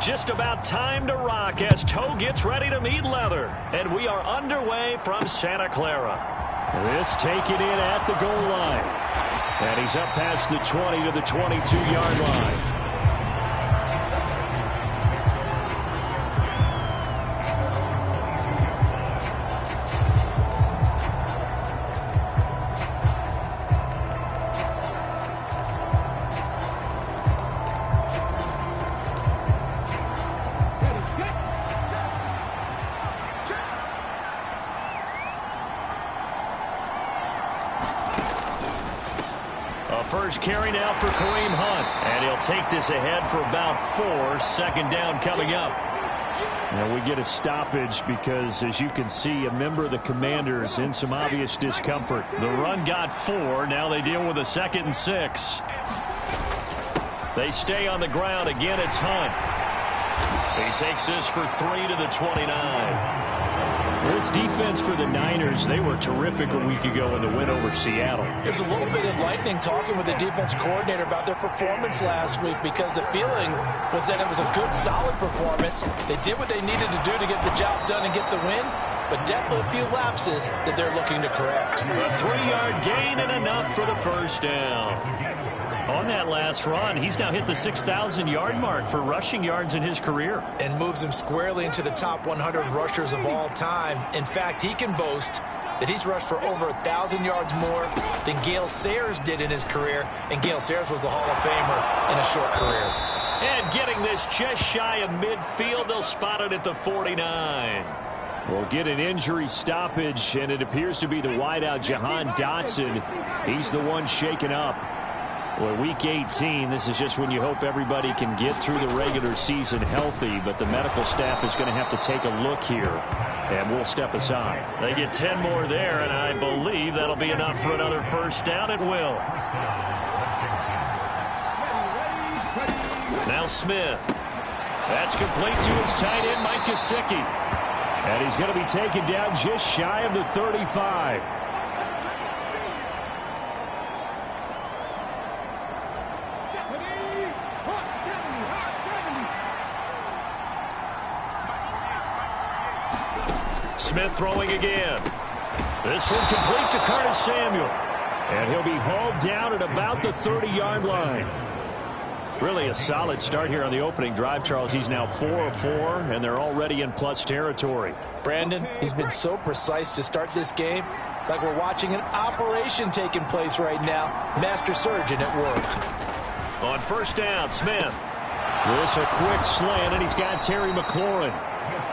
Just about time to rock as toe gets ready to meet leather. And we are underway from Santa Clara. This taken in at the goal line. And he's up past the 20 to the 22-yard line. First carry now for Kareem Hunt. And he'll take this ahead for about 4. Second down coming up. Now we get a stoppage because, as you can see, a member of the Commanders in some obvious discomfort. The run got 4. Now they deal with a 2nd and 6. They stay on the ground. Again, it's Hunt. He takes this for 3 to the 29. This defense for the Niners, they were terrific a week ago in the win over Seattle. There's a little bit enlightening talking with the defense coordinator about their performance last week, because the feeling was that it was a good, solid performance. They did what they needed to do to get the job done and get the win, but definitely a few lapses that they're looking to correct. A 3-yard gain and enough for the first down. On that last run, he's now hit the 6,000-yard mark for rushing yards in his career. And moves him squarely into the top 100 rushers of all time. In fact, he can boast that he's rushed for over 1,000 yards more than Gale Sayers did in his career. And Gale Sayers was a Hall of Famer in a short career. And getting this just shy of midfield, they'll spot it at the 49. We'll get an injury stoppage, and it appears to be the wideout, Jahan Dotson. He's the one shaken up. Well, Week 18, this is just when you hope everybody can get through the regular season healthy, but the medical staff is going to have to take a look here, and we'll step aside. They get 10 more there, and I believe that'll be enough for another first down. It will. Now Smith. That's complete to his tight end, Mike Gesicki. And he's going to be taken down just shy of the 35. Smith throwing again. This one complete to Curtis Samuel. And he'll be hauled down at about the 30-yard line. Really a solid start here on the opening drive, Charles. He's now 4 of 4, and they're already in plus territory. Brandon, he's been so precise to start this game, like we're watching an operation taking place right now. Master surgeon at work. On first down, Smith. This a quick slant, and he's got Terry McLaurin.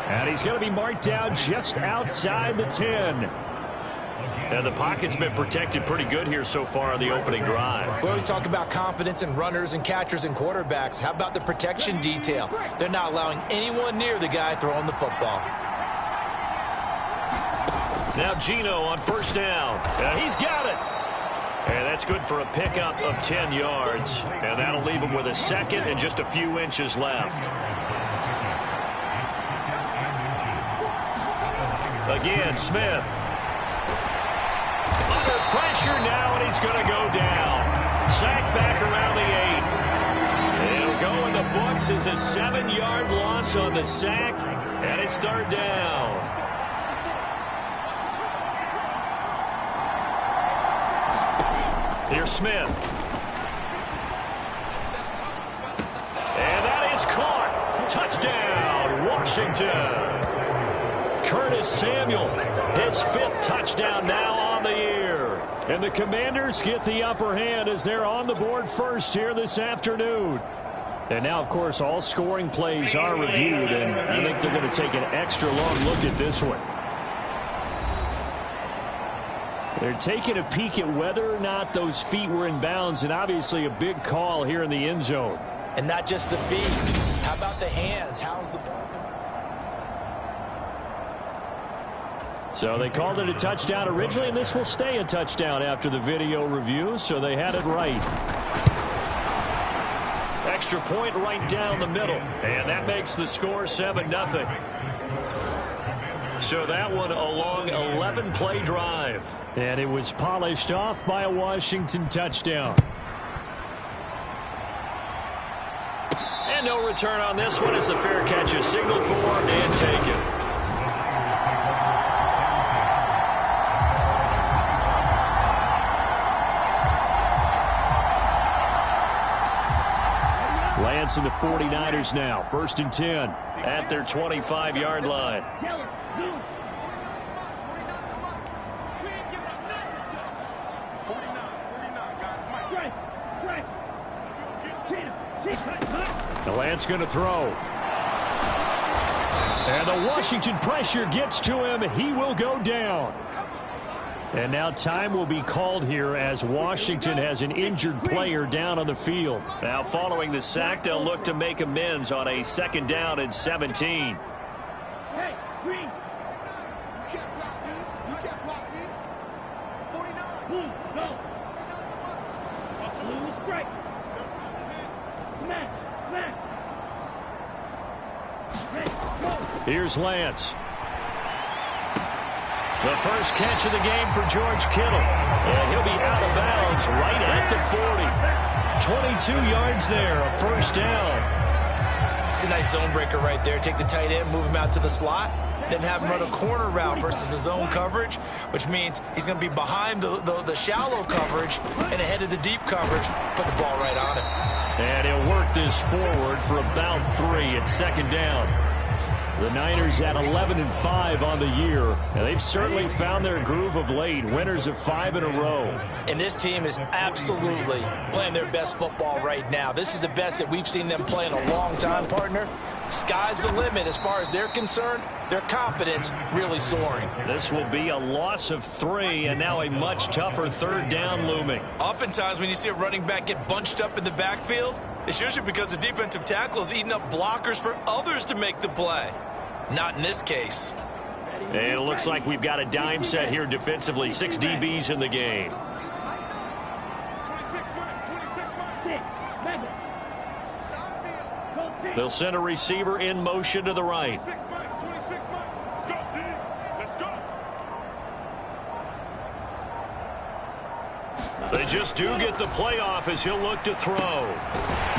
And he's going to be marked down just outside the 10. And the pocket's been protected pretty good here so far on the opening drive. We always talk about confidence in runners and catchers and quarterbacks. How about the protection detail? They're not allowing anyone near the guy throwing the football. Now Geno on first down. He's got it. And that's good for a pickup of 10 yards. And that'll leave him with a second and just a few inches left. Again, Smith. Under pressure now, and he's going to go down. Sacked back around the 8. It'll go in the books as a 7-yard loss on the sack, and it's third down. Here's Smith. And that is caught. Touchdown, Washington. Curtis Samuel, his 5th touchdown now on the year. And the Commanders get the upper hand as they're on the board first here this afternoon. And now, of course, all scoring plays are reviewed, and I think they're going to take an extra long look at this one. They're taking a peek at whether or not those feet were in bounds, and obviously a big call here in the end zone. And not just the feet. How about the hands? How's the ball? So they called it a touchdown originally, and this will stay a touchdown after the video review, so they had it right. Extra point right down the middle, and that makes the score 7-0. So that one a long 11-play drive. And it was polished off by a Washington touchdown. And no return on this one as the fair catch is signaled for and taken. Lance and the 49ers now. 1st and 10. At their 25-yard line. Lance going to throw. And the Washington pressure gets to him. He will go down. And now time will be called here as Washington has an injured player down on the field. Now following the sack, they'll look to make amends on a 2nd down and 17. Hey, Green. You can't block me. You can't block me. 49. Blue, go. Blue, strike. Smash, smash. Here's Lance. The first catch of the game for George Kittle. And he'll be out of bounds right at the 40. 22 yards there, a 1st down. It's a nice zone breaker right there. Take the tight end, move him out to the slot, then have him run a corner route versus the zone coverage, which means he's going to be behind the shallow coverage and ahead of the deep coverage. Put the ball right on it. And he'll work this forward for about 3 at 2nd down. The Niners at 11-5 on the year. And they've certainly found their groove of late. Winners of 5 in a row. And this team is absolutely playing their best football right now. This is the best that we've seen them play in a long time, partner. Sky's the limit as far as they're concerned. Their confidence really soaring. This will be a loss of 3 and now a much tougher 3rd down looming. Oftentimes when you see a running back get bunched up in the backfield, it's usually because the defensive tackle is eating up blockers for others to make the play. Not in this case. And it looks like we've got a dime set here defensively. 6 DBs in the game. They'll send a receiver in motion to the right. They just do get the playoff as he'll look to throw.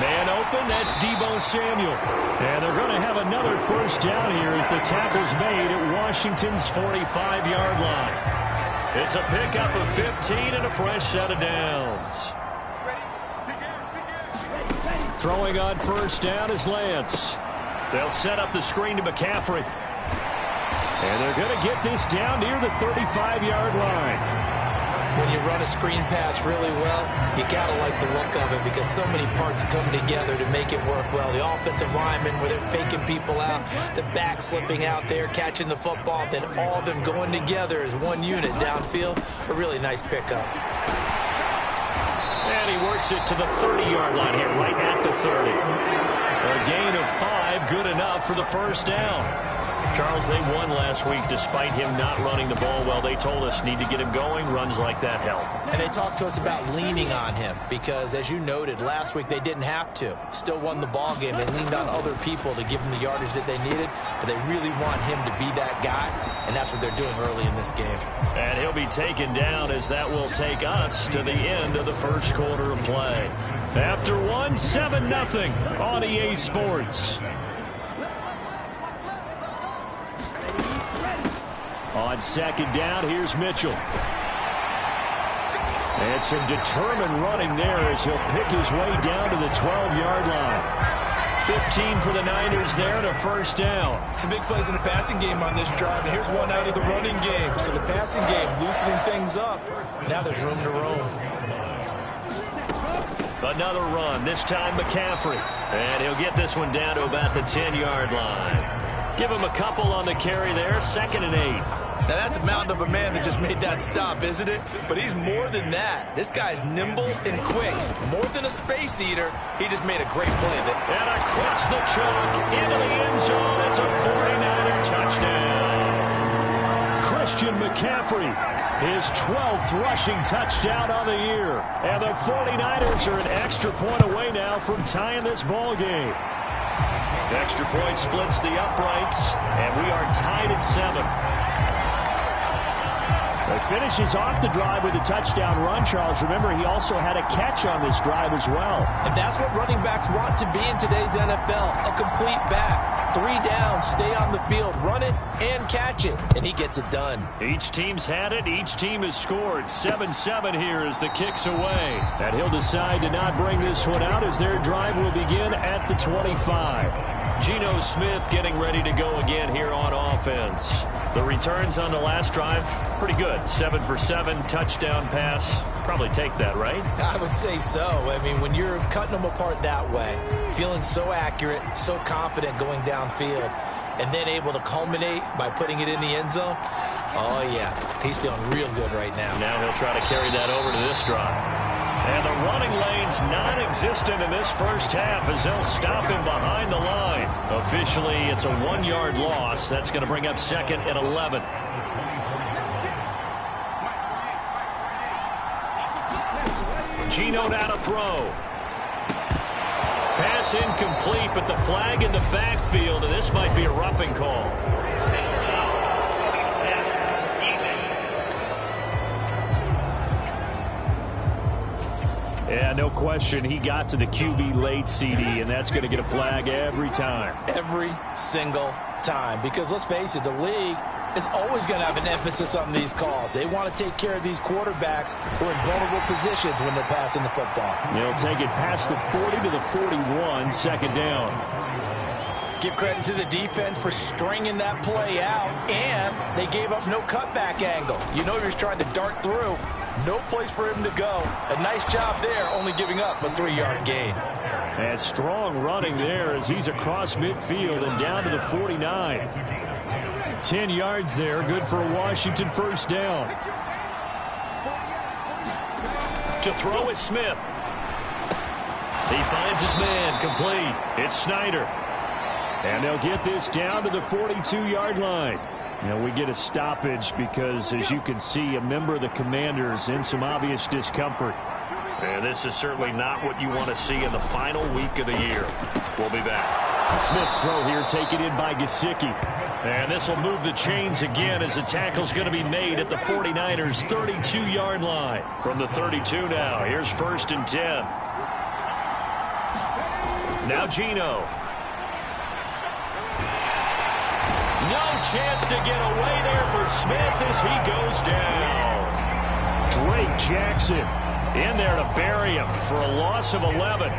Man open, that's Deebo Samuel. And they're going to have another 1st down here as the tackle's made at Washington's 45-yard line. It's a pickup of 15 and a fresh set of downs. Throwing on 1st down is Lance. They'll set up the screen to McCaffrey. And they're going to get this down near the 35-yard line. When you run a screen pass really well, you got to like the look of it because so many parts come together to make it work well. The offensive linemen, where they're faking people out, the back slipping out there, catching the football, then all of them going together as one unit downfield. A really nice pickup. And he works it to the 30-yard line here, right at the 30. A gain of 5, good enough for the 1st down. Charles, they won last week despite him not running the ball well. They told us need to get him going. Runs like that help. And they talked to us about leaning on him because, as you noted, last week they didn't have to. Still won the ball game. They leaned on other people to give them the yardage that they needed, but they really want him to be that guy, and that's what they're doing early in this game. And he'll be taken down as that will take us to the end of the 1st quarter of play. After 1, 7-0 on EA Sports. On 2nd down, here's Mitchell. And some determined running there as he'll pick his way down to the 12-yard line. 15 for the Niners there and a 1st down. Some big plays in the passing game on this drive, and here's one out of the running game. So the passing game loosening things up. Now there's room to roam. Another run, this time McCaffrey. And he'll get this one down to about the 10-yard line. Give him a couple on the carry there, 2nd and 8. Now, that's a mountain of a man that just made that stop, isn't it? But he's more than that. This guy's nimble and quick. More than a space eater, he just made a great play. And across the chalk, into the end zone. It's a 49er touchdown. Christian McCaffrey, his 12th rushing touchdown on the year. And the 49ers are an extra point away now from tying this ball game. The extra point splits the uprights, and we are tied at 7. A He finishes off the drive with a touchdown run, Charles. Remember, he also had a catch on this drive as well. And that's what running backs want to be in today's NFL. A complete back. 3 down, stay on the field, run it, and catch it. And he gets it done. Each team's had it. Each team has scored. 7-7 here as the kick's away. And he'll decide to not bring this one out as their drive will begin at the 25. Geno Smith getting ready to go again here on offense. The returns on the last drive, pretty good. 7 for 7, touchdown pass. Probably take that, right? I would say so. I mean, when you're cutting them apart that way, feeling so accurate, so confident going downfield, and then able to culminate by putting it in the end zone, oh, yeah, he's feeling real good right now. Now he'll try to carry that over to this drive. And the running lane's non-existent in this first half as they'll stop him behind the line. Officially, it's a 1-yard loss. That's going to bring up 2nd and 11. Geno now to throw. Pass incomplete, but the flag in the backfield, and this might be a roughing call. Yeah, no question. He got to the QB late, CD, and that's going to get a flag every time. Every single time. Because let's face it, the league is always going to have an emphasis on these calls. They want to take care of these quarterbacks who are in vulnerable positions when they're passing the football. They'll take it past the 40 to the 41, 2nd down. Give credit to the defense for stringing that play out, and they gave up no cutback angle. You know he was trying to dart through. No place for him to go. A nice job there, only giving up a 3-yard gain. And strong running there as he's across midfield and down to the 49. 10 yards there, good for a Washington first down. To throw is Smith. He finds his man, complete. It's Snyder. And they'll get this down to the 42-yard line. Now we get a stoppage because, as you can see, a member of the Commanders in some obvious discomfort. And this is certainly not what you want to see in the final week of the year. We'll be back. Smith's throw here taken in by Gesicki. And this will move the chains again as the tackle's going to be made at the 49ers' 32-yard line. From the 32 now, here's 1st and 10. Now Geno. No chance to get away there for Smith as he goes down. Drake Jackson in there to bury him for a loss of 11.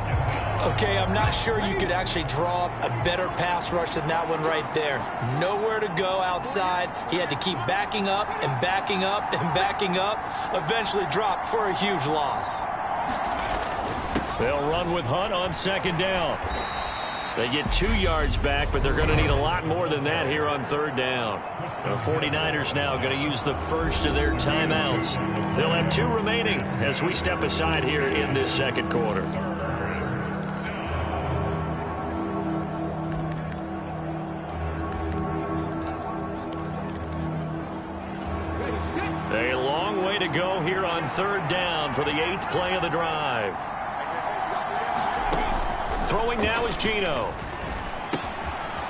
Okay, I'm not sure you could actually draw up a better pass rush than that one right there. Nowhere to go outside. He had to keep backing up and backing up and backing up. Eventually dropped for a huge loss. They'll run with Hunt on 2nd down. They get 2 yards back, but they're going to need a lot more than that here on 3rd down. The 49ers now going to use the first of their timeouts. They'll have 2 remaining as we step aside here in this 2nd quarter. A long way to go here on 3rd down for the 8th play of the drive. Throwing now is Geno.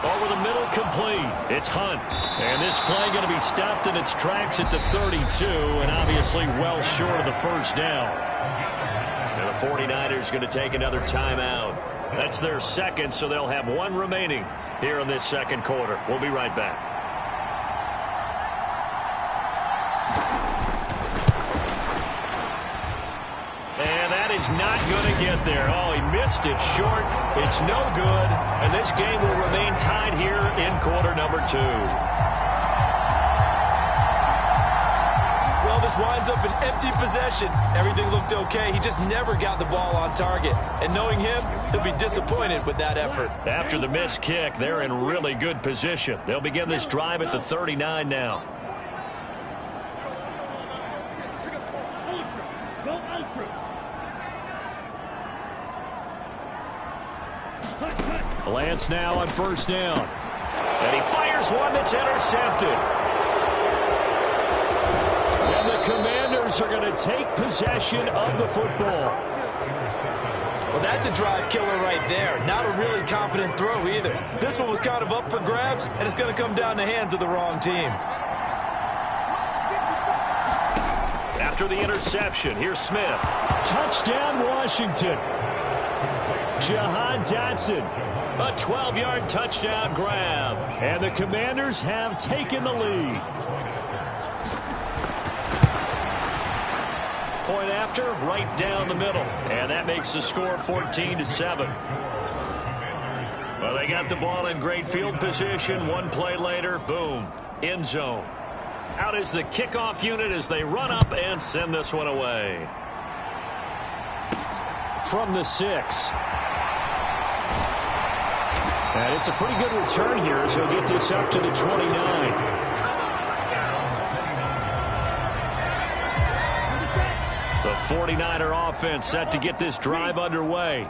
Over the middle, complete. It's Hunt. And this play going to be stopped in its tracks at the 32, and obviously well short of the first down. And the 49ers going to take another timeout. That's their 2nd, so they'll have 1 remaining here in this 2nd quarter. We'll be right back. Not going to get there. Oh, he missed it short. It's no good. And this game will remain tied here in quarter number 2. Well, this winds up an empty possession. Everything looked okay. He just never got the ball on target. And knowing him, he'll be disappointed with that effort. After the missed kick, they're in really good position. They'll begin this drive at the 39 now. Lance now on 1st down. And he fires one that's intercepted. And the Commanders are going to take possession of the football. Well, that's a drive killer right there. Not a really confident throw either. This one was kind of up for grabs, and it's going to come down the hands of the wrong team. after the interception. Here's Smith. Touchdown, Washington. Jahan Dotson. A 12-yard touchdown grab. And the Commanders have taken the lead. Point after, right down the middle. And that makes the score 14-7. Well, they got the ball in great field position. One play later, boom, end zone. Out is the kickoff unit as they run up and send this one away. From the 6. And it's a pretty good return here as he'll get this up to the 29. The 49er offense set to get this drive underway.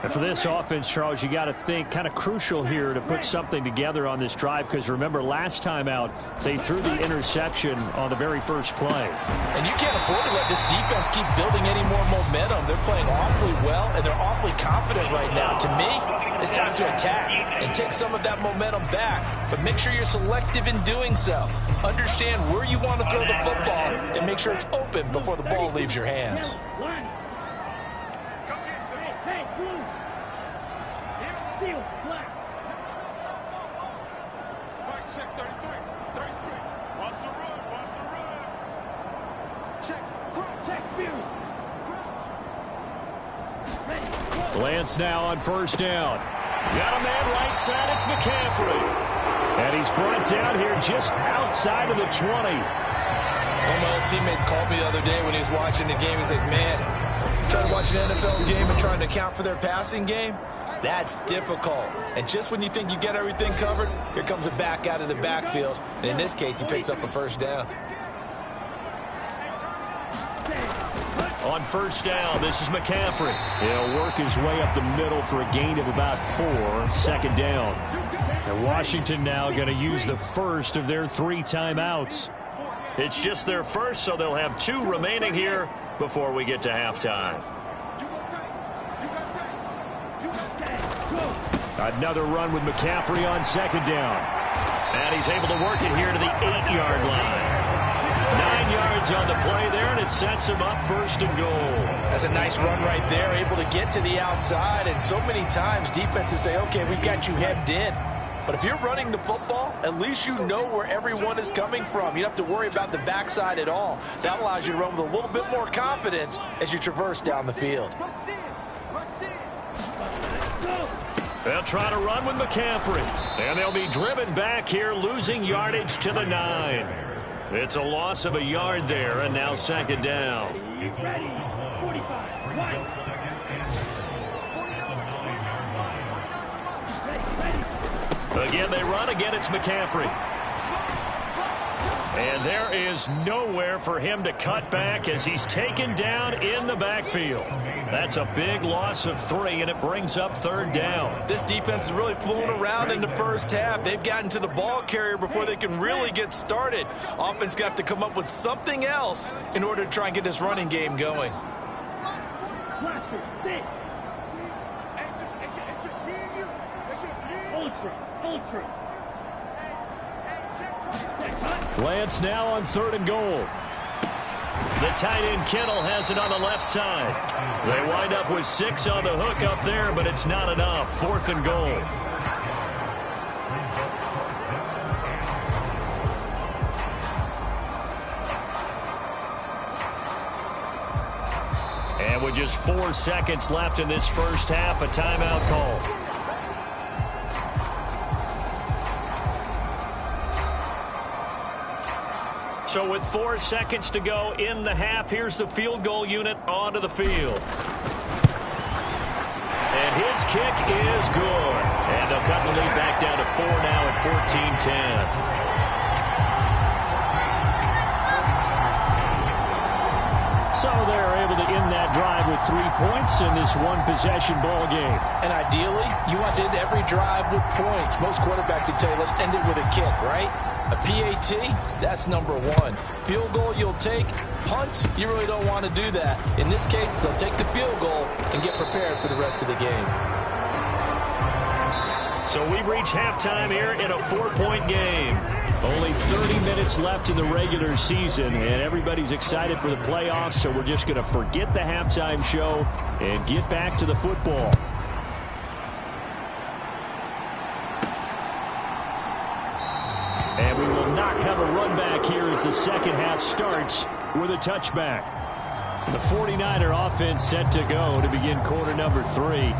And for this offense, Charles, you got to think kind of crucial here to put something together on this drive, because remember last time out they threw the interception on the very first play. And you can't afford to let this defense keep building any more momentum. They're playing awfully well, and they're awfully confident right now. To me, it's time to attack and take some of that momentum back. But make sure you're selective in doing so. Understand where you want to throw the football and make sure it's open before the ball leaves your hands. Lance now on first down. Got a man right side. It's McCaffrey. And he's brought down here just outside of the 20. One of my old teammates called me the other day when he was watching the game. He's like, man, trying to watch an NFL game and trying to account for their passing game, that's difficult. And just when you think you get everything covered, here comes a back out of the backfield. And in this case, he picks up a first down. On first down, this is McCaffrey. He'll work his way up the middle for a gain of about 4. Second down. And Washington now going to use the first of their 3 timeouts. It's just their first, so they'll have 2 remaining here before we get to halftime. Another run with McCaffrey on second down. And he's able to work it here to the 8-yard line. 9 yards on the play there, and it sets him up first and goal. That's a nice run right there, able to get to the outside. And so many times defenses say, okay, we've got you hemmed in. But if you're running the football, at least you know where everyone is coming from. You don't have to worry about the backside at all. That allows you to run with a little bit more confidence as you traverse down the field. They'll try to run with McCaffrey. And they'll be driven back here, losing yardage to the 9. It's a loss of a yard there, and now second down. Again, they run. Again, it's McCaffrey. And there is nowhere for him to cut back as he's taken down in the backfield. That's a big loss of 3, and it brings up third down. This defense is really fooling around in the first half. They've gotten to the ball carrier before they can really get started. Offense got to come up with something else in order to try and get this running game going. Lance now on 3rd and goal. The tight end Kittle has it on the left side. They wind up with 6 on the hook up there, but it's not enough. 4th and goal. And with just 4 seconds left in this first half, a timeout call. So with 4 seconds to go in the half, here's the field goal unit onto the field. And his kick is good. And they'll cut the lead back down to 4 now at 14-10. So they're able to end that drive with 3 points in this one-possession ball game. And ideally, you want to end every drive with points. Most quarterbacks would tell you, let's end it with a kick, right? A PAT, that's number 1. Field goal you'll take. Punts, you really don't want to do that. In this case, they'll take the field goal and get prepared for the rest of the game. So we've reached halftime here in a 4-point game. Only 30 minutes left in the regular season, and everybody's excited for the playoffs, so we're just going to forget the halftime show and get back to the football. And we will not have a run back here as the second half starts with a touchback. The 49er offense set to go to begin quarter number 3.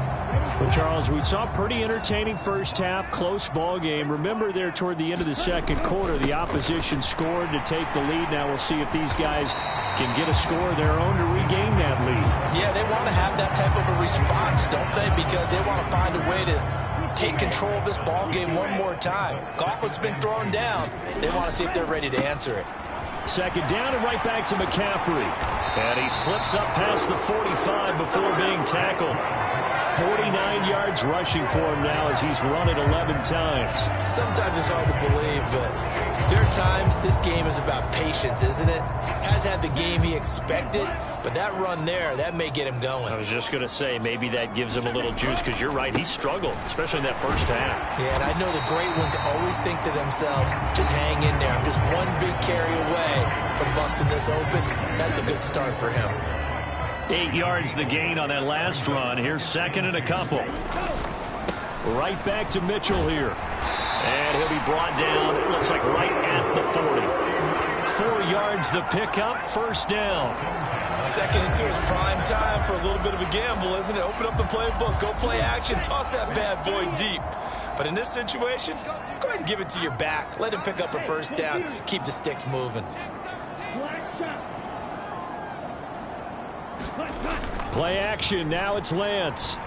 Well, Charles, we saw a pretty entertaining first half, close ball game. Remember there toward the end of the second quarter, the opposition scored to take the lead. Now we'll see if these guys can get a score of their own to regain that lead. Yeah, they want to have that type of a response, don't they? Because they want to find a way to take control of this ball game one more time. Gauntlet's been thrown down. They want to see if they're ready to answer it. Second down and right back to McCaffrey. And he slips up past the 45 before being tackled. 49 yards rushing for him now as he's run it 11 times. Sometimes it's hard to believe, but there are times this game is about patience, isn't it? Has had the game he expected, but that run there, that may get him going. I was just going to say, maybe that gives him a little juice, because you're right, he struggled, especially in that first half. Yeah, and I know the great ones always think to themselves, just hang in there. I'm just one big carry away from busting this open. That's a good start for him. 8 yards the gain on that last run. Here's second and a couple. Right back to Mitchell here. And he'll be brought down, it looks like right at the 40. 4 yards the pickup, first down. Second and 2 is prime time for a little bit of a gamble, isn't it? Open up the playbook, go play action, toss that bad boy deep. But in this situation, go ahead and give it to your back. Let him pick up a first down, keep the sticks moving. Play action, now it's Lance.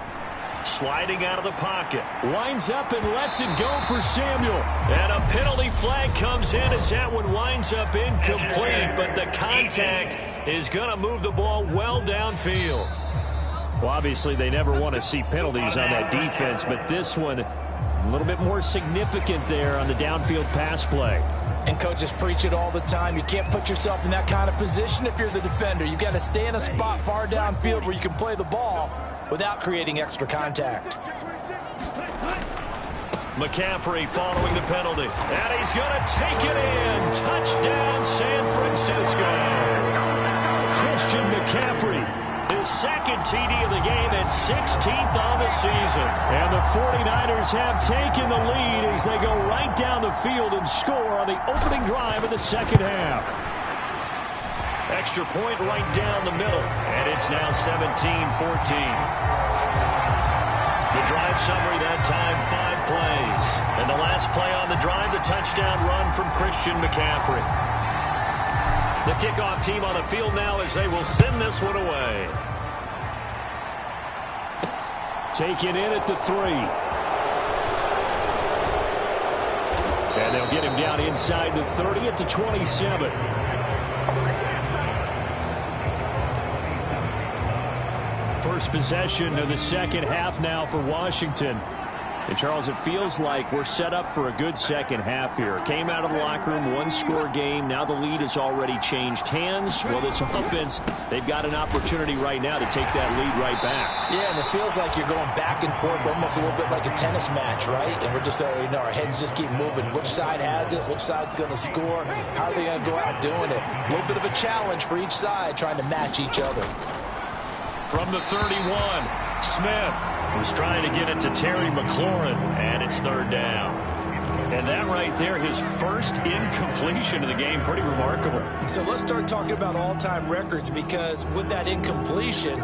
Sliding out of the pocket. Winds up and lets it go for Samuel. And a penalty flag comes in as that one winds up incomplete, but the contact is going to move the ball well downfield. Well, obviously they never want to see penalties on that defense, but this one a little bit more significant there on the downfield pass play. And coaches preach it all the time. You can't put yourself in that kind of position if you're the defender. You've got to stay in a spot far downfield where you can play the ball without creating extra contact. McCaffrey following the penalty. And he's going to take it in. Touchdown, San Francisco. Christian McCaffrey. His second TD of the game and 16th on the season. And the 49ers have taken the lead as they go right down the field and score on the opening drive of the second half. Extra point right down the middle. And it's now 17-14. The drive summary that time, 5 plays. And the last play on the drive, the touchdown run from Christian McCaffrey. The kickoff team on the field now as they will send this one away. Taken in at the 3. And they'll get him down inside the 30 at the 27. First possession of the second half now for Washington. And, Charles, it feels like we're set up for a good second half here. Came out of the locker room, one-score game. Now the lead has already changed hands. Well, this offense, they've got an opportunity right now to take that lead right back. Yeah, and it feels like you're going back and forth, almost a little bit like a tennis match, right? And we're just, our heads just keep moving. Which side has it? Which side's going to score? How are they going to go out doing it? A little bit of a challenge for each side, trying to match each other. From the 31, Smith was trying to get it to Terry McLaurin, and it's third down. And that right there, his first incompletion of the game, pretty remarkable. So let's start talking about all-time records, because with that incompletion,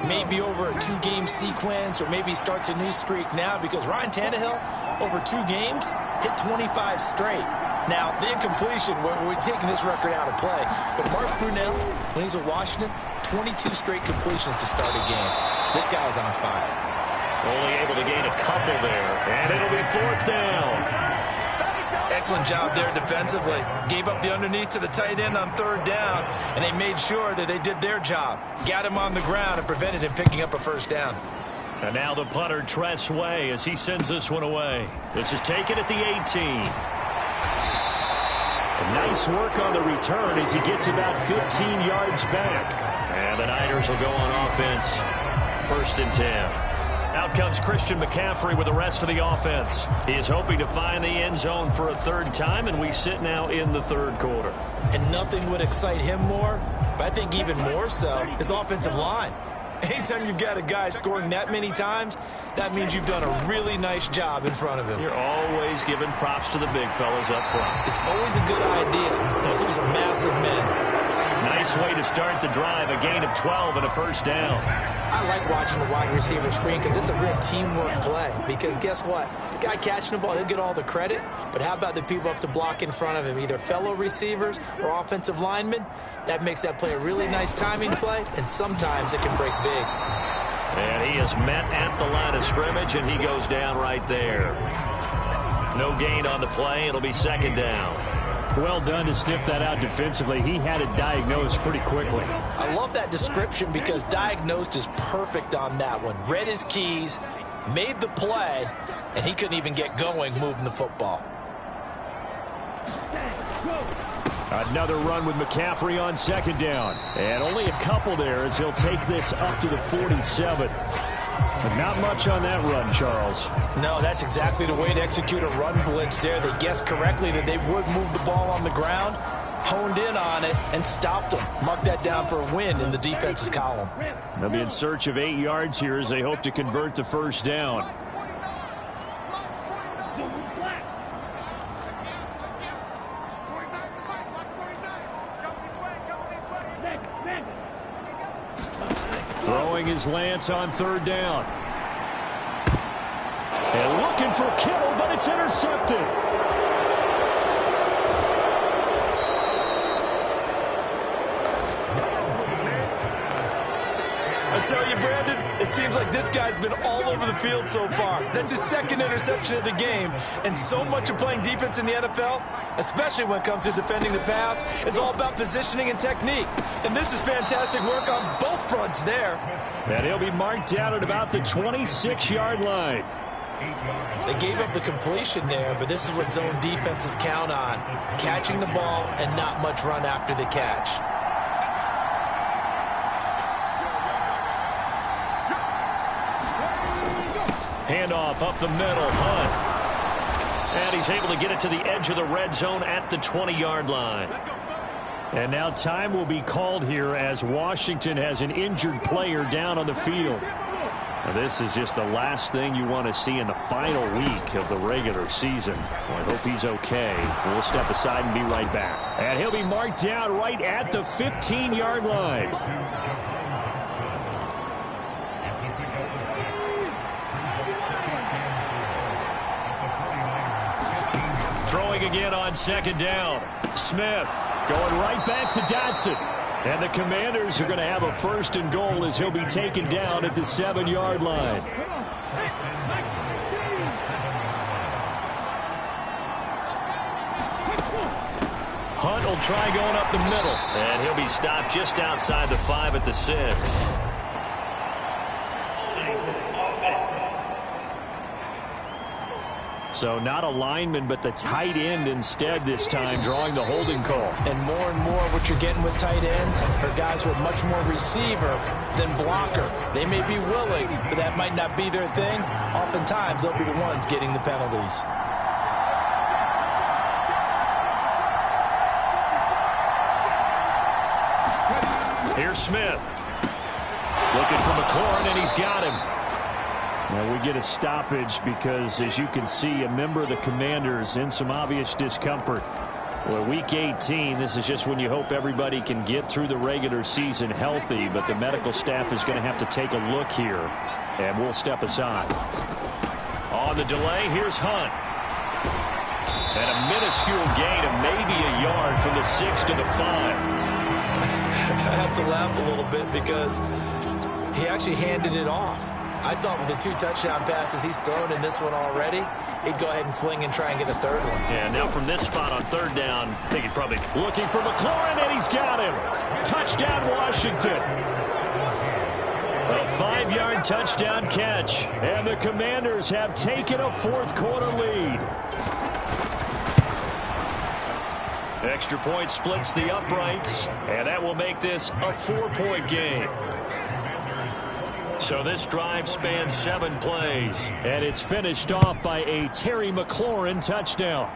maybe over a 2-game sequence, or maybe starts a new streak now, because Ryan Tannehill, over 2 games, hit 25 straight. Now, the incompletion, we're taking this record out of play. But Mark Brunell, when he's with Washington, 22 straight completions to start a game. This guy's on fire. Only able to gain a couple there, and it'll be fourth down. Excellent job there defensively. Gave up the underneath to the tight end on third down, and they made sure that they did their job. Got him on the ground and prevented him picking up a first down. And now the punter, Tress Way, as he sends this one away. This is taken at the 18. Nice work on the return as he gets about 15 yards back. And the Niners will go on offense. First and 10. Out comes Christian McCaffrey with the rest of the offense. He is hoping to find the end zone for a third time, and we sit now in the third quarter. And nothing would excite him more, but I think even more so, his offensive line. Anytime you've got a guy scoring that many times, that means you've done a really nice job in front of him. You're always giving props to the big fellas up front. It's always a good idea. Those are some massive men. Nice way to start the drive, a gain of 12 and a first down. I like watching the wide receiver screen because it's a real teamwork play. Because guess what? The guy catching the ball, he'll get all the credit. But how about the people up to block in front of him, either fellow receivers or offensive linemen? That makes that play a really nice timing play, and sometimes it can break big. And he is met at the line of scrimmage, and he goes down right there. No gain on the play. It'll be second down. Well done to sniff that out defensively. He had it diagnosed pretty quickly. I love that description because diagnosed is perfect on that one. Read his keys, made the play, and he couldn't even get going moving the football. Another run with McCaffrey on second down. And only a couple there as he'll take this up to the 47. But not much on that run, Charles. No, that's exactly the way to execute a run blitz there. They guessed correctly that they would move the ball on the ground, honed in on it, and stopped them. Mark that down for a win in the defense's column. They'll be in search of 8 yards here as they hope to convert the first down. Throwing his Lance on third down. And looking for Kittle, but it's intercepted. I tell you, Brandon, it seems like this guy's been all over the field so far. That's his second interception of the game. And so much of playing defense in the NFL, especially when it comes to defending the pass, is all about positioning and technique. And this is fantastic work on both fronts there. And he'll be marked down at about the 26-yard line. They gave up the completion there, but this is what zone defenses count on. Catching the ball and not much run after the catch. Handoff up the middle, Hunt. And he's able to get it to the edge of the red zone at the 20-yard line. And now time will be called here as Washington has an injured player down on the field. Now this is just the last thing you want to see in the final week of the regular season. Well, I hope he's okay. We'll step aside and be right back. And he'll be marked down right at the 15-yard line. Throwing again on second down. Smith. Going right back to Dotson. And the Commanders are going to have a first and goal as he'll be taken down at the 7-yard line. Hunt will try going up the middle. And he'll be stopped just outside the 5 at the 6. So not a lineman, but the tight end instead this time, drawing the holding call. And more what you're getting with tight ends are guys who are much more receiver than blocker. They may be willing, but that might not be their thing. Oftentimes, they'll be the ones getting the penalties. Here's Smith. Looking for McLaurin, and he's got him. Now we get a stoppage because, as you can see, a member of the Commanders in some obvious discomfort. Well, week 18, this is just when you hope everybody can get through the regular season healthy, but the medical staff is going to have to take a look here, and we'll step aside. On the delay, here's Hunt. And a minuscule gain of maybe a yard from the 6 to the 5. I have to laugh a little bit because he actually handed it off. I thought with the 2 touchdown passes he's thrown in this one already, he'd go ahead and fling and try and get a third one. Yeah, now from this spot on third down, I think he'd probably... Looking for McLaurin, and he's got him. Touchdown, Washington. A 5-yard touchdown catch. And the Commanders have taken a fourth-quarter lead. Extra point splits the uprights, and that will make this a 4-point game. So this drive spans 7 plays. And it's finished off by a Terry McLaurin touchdown.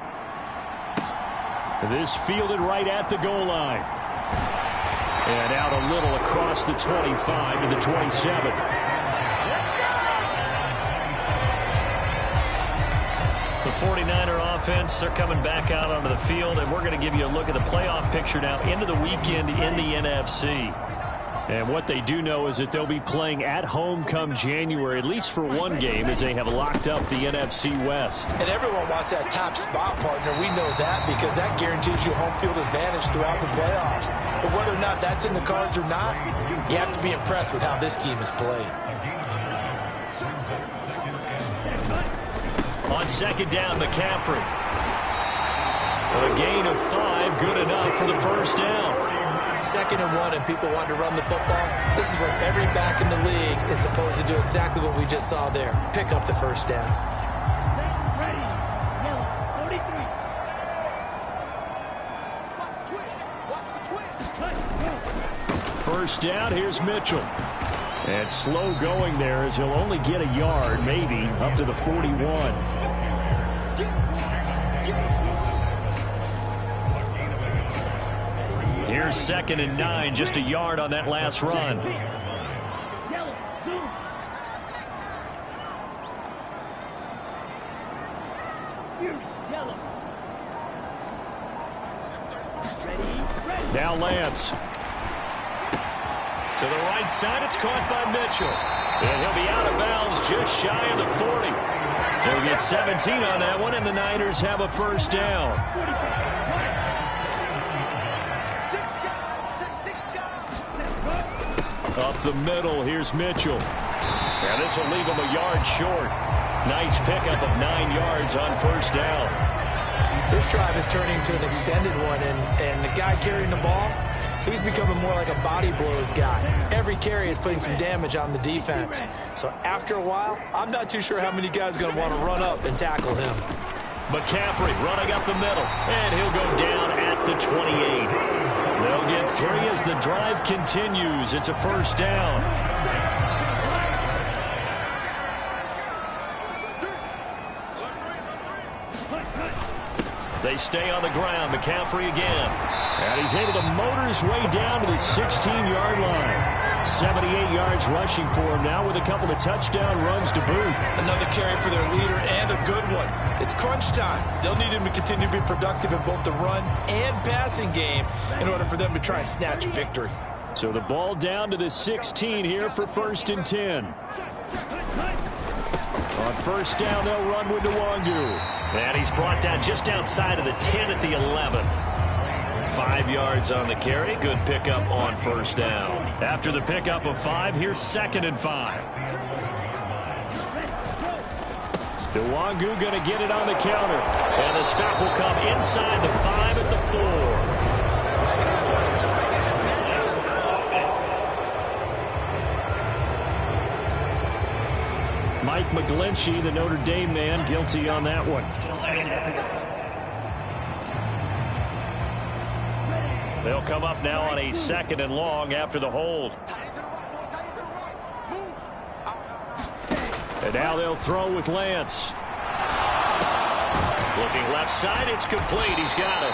This fielded right at the goal line. And out a little across the 25 to the 27. The 49er offense, they're coming back out onto the field, and we're going to give you a look at the playoff picture now into the weekend in the NFC. And what they do know is that they'll be playing at home come January, at least for one game, as they have locked up the NFC West. And everyone wants that top spot, partner. We know that because that guarantees you home field advantage throughout the playoffs. But whether or not that's in the cards or not, you have to be impressed with how this team has played. On second down, McCaffrey. A gain of 5, good enough for the first down. 2nd and 1 and people want to run the football. This is what every back in the league is supposed to do, exactly what we just saw there. Pick up the first down. Ready. Yellow. 43. First down, here's Mitchell. And slow going there as he'll only get a yard, maybe, up to the 41. Here's 2nd and 9, just a yard on that last run. Yellow. Zoom. Yellow. Ready. Now Lance. To the right side, it's caught by Mitchell. And he'll be out of bounds just shy of the 40. They'll get 17 on that one, and the Niners have a first down. Up the middle, here's Mitchell. And this will leave him a yard short. Nice pickup of 9 yards on first down. This drive is turning into an extended one, and the guy carrying the ball, he's becoming more like a body blows guy. Every carry is putting some damage on the defense. So after a while, I'm not too sure how many guys are going to want to run up and tackle him. McCaffrey running up the middle, and he'll go down at the 28. They'll get 3 as the drive continues. It's a first down. They stay on the ground. McCaffrey again. And he's able to motor his way down to the 16-yard line. 78 yards rushing for him now with a couple of touchdown runs to boot. Another carry for their leader and a good one. It's crunch time. They'll need him to continue to be productive in both the run and passing game in order for them to try and snatch a victory. So the ball down to the 16 here for 1st and 10. On first down, they'll run with Nwangu. And he's brought down just outside of the 10 at the 11. 5 yards on the carry. Good pickup on first down. After the pickup of 5, here's 2nd and 5. Nwangu going to get it on the counter. And the stop will come inside the 5 at the 4. Mike McGlinchey, the Notre Dame man, guilty on that one. They'll come up now on a 2nd and long after the hold. And now they'll throw with Lance. Looking left side, it's complete. He's got it.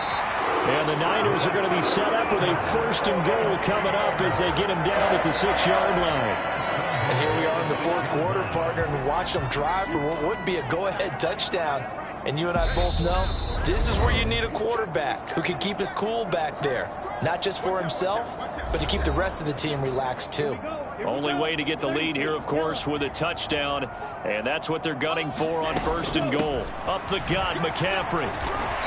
And the Niners are going to be set up with a 1st and goal coming up as they get him down at the 6-yard line. And here we are in the 4th quarter, partner, and watch them drive for what would be a go-ahead touchdown. And you and I both know this is where you need a quarterback who can keep his cool back there. Not just for himself, but to keep the rest of the team relaxed too. Only way to get the lead here, of course, with a touchdown. And that's what they're gunning for on 1st and goal. Up the gut, McCaffrey.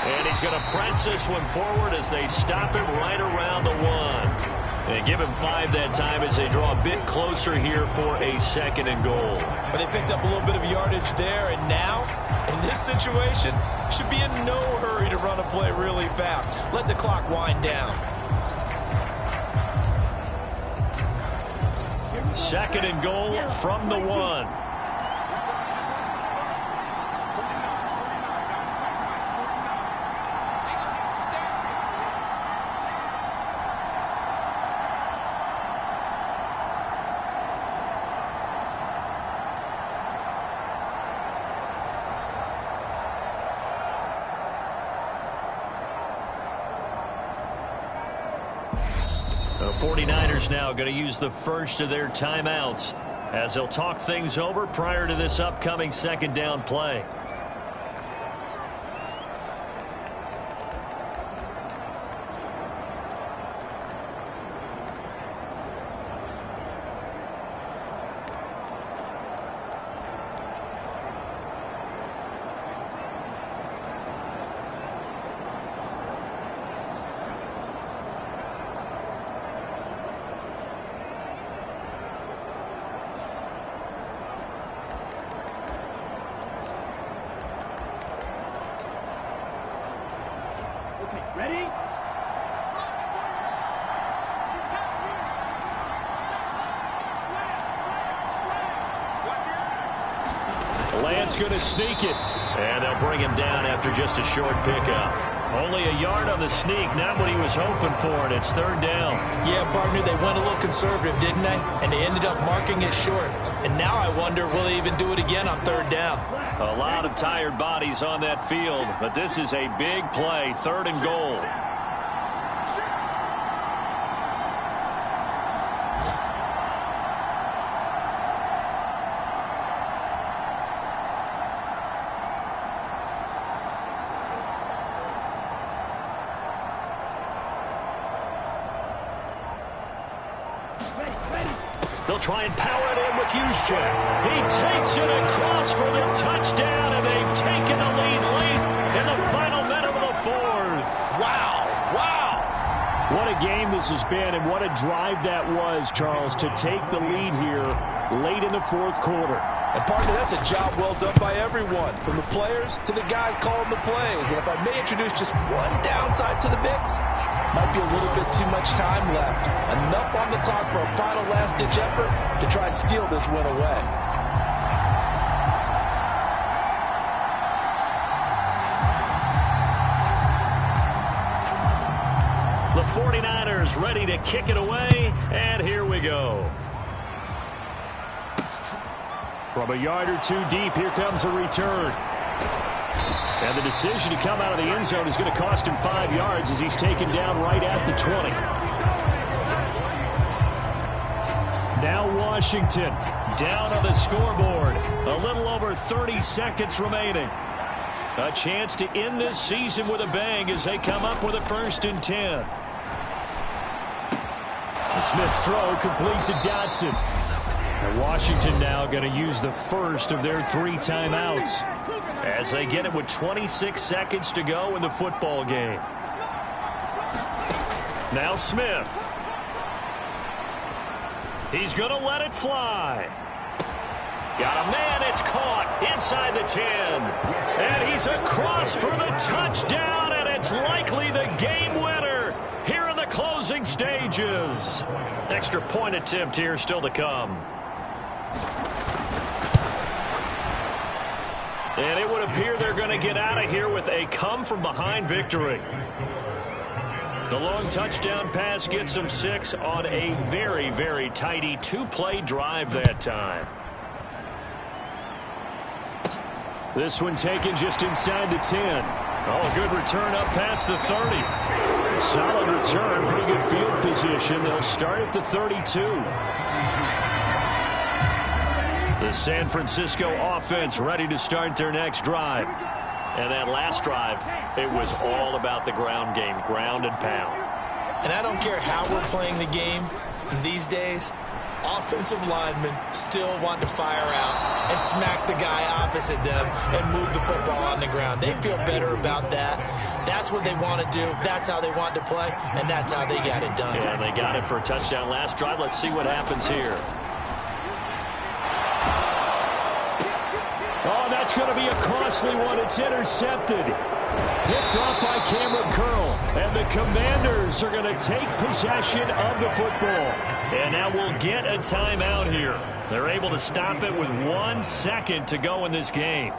And he's going to press this one forward as they stop him right around the 1. And give him 5 that time as they draw a bit closer here for a 2nd and goal. But they picked up a little bit of yardage there, and now, in this situation, should be in no hurry to run a play really fast. Let the clock wind down. 2nd and goal from the 1. The 49ers now going to use the first of their timeouts as they'll talk things over prior to this upcoming second down play. Ready? Lance going to sneak it. And they'll bring him down after just a short pickup. Only a yard on the sneak, not what he was hoping for, and it's third down. Yeah, partner, they went a little conservative, didn't they? And they ended up marking it short. And now I wonder, will they even do it again on third down? A lot of tired bodies on that field, but this is a big play, third and goal. They'll try and power it in with Juszczyk. He takes it across for the touchdown, and they've taken the lead late in the final minute of the fourth. Wow, wow. What a game this has been, and what a drive that was, Charles, to take the lead here late in the fourth quarter. And partner, that's a job well done by everyone, from the players to the guys calling the plays. And if I may introduce just one downside to the mix, might be a little bit too much time left. Enough on the clock for a final last-ditch effort to try and steal this win away. The 49ers ready to kick it away, and here we go. From a yard or two deep, here comes a return. And the decision to come out of the end zone is going to cost him 5 yards as he's taken down right at the 20. Now Washington down on the scoreboard. A little over 30 seconds remaining. A chance to end this season with a bang as they come up with a 1st and 10. The Smith's throw complete to Dotson. And Washington now going to use the first of their 3 timeouts as they get it with 26 seconds to go in the football game. Now Smith. He's going to let it fly. Got a man, it's caught inside the 10. And he's across for the touchdown, and it's likely the game winner here in the closing stages. Extra point attempt here still to come. And it would appear they're going to get out of here with a come-from-behind victory. The long touchdown pass gets them 6 on a very, very tidy 2-play drive that time. This one taken just inside the 10. Oh, good return up past the 30. Solid return, pretty good field position. They'll start at the 32. The San Francisco offense ready to start their next drive. And that last drive, it was all about the ground game, ground and pound. And I don't care how we're playing the game these days, offensive linemen still want to fire out and smack the guy opposite them and move the football on the ground. They feel better about that. That's what they want to do. That's how they want to play, and that's how they got it done. Yeah, they got it for a touchdown last drive. Let's see what happens here. Oh, that's going to be a costly one. It's intercepted. Picked off by Cameron Curl. And the Commanders are going to take possession of the football. And now we'll get a timeout here. They're able to stop it with 1 second to go in this game.